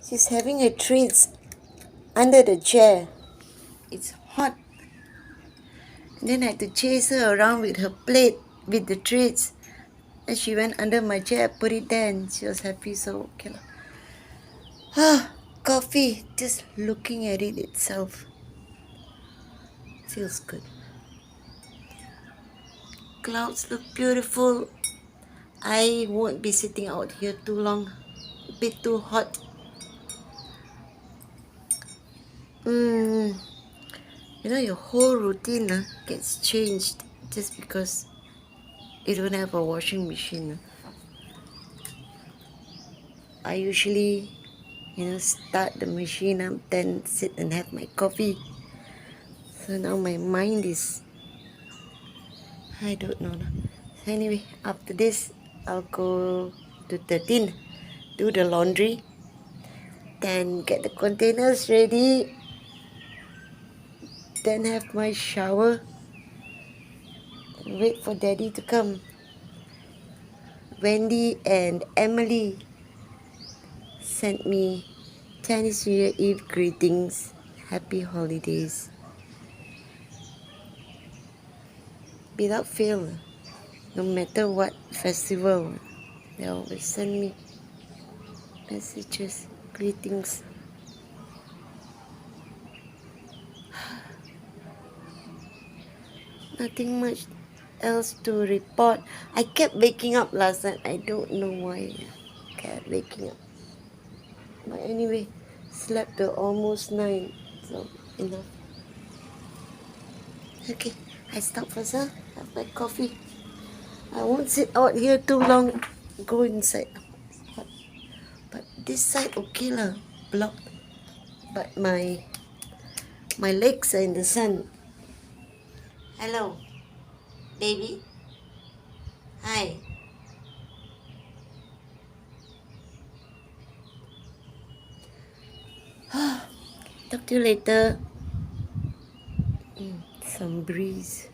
She's having her treats under the chair. It's hot. And then I had to chase her around with her plate with the treats. And she went under my chair, put it there, and she was happy, so okay lah. Coffee, just looking at it itself feels good. Clouds look beautiful. I won't be sitting out here too long. A bit too hot. Your whole routine gets changed just because you don't have a washing machine. I usually, start the machine up, then sit and have my coffee. So now my mind is, I don't know. Anyway, after this, I'll go to 13, do the laundry, then get the containers ready, then have my shower, and wait for Daddy to come. Wendy and Emily sent me Chinese New Year Eve greetings. Happy holidays. Without fail, no matter what festival, they always send me messages, greetings. Nothing much else to report. I kept waking up last night. I don't know why I kept waking up. But anyway, slept till almost 9. So enough. Okay, I stop first, have my coffee. I won't sit out here too long. Go inside. But this side okay lah, blocked. But my legs are in the sun. Hello, baby. Hi. Talk to you later. Some breeze.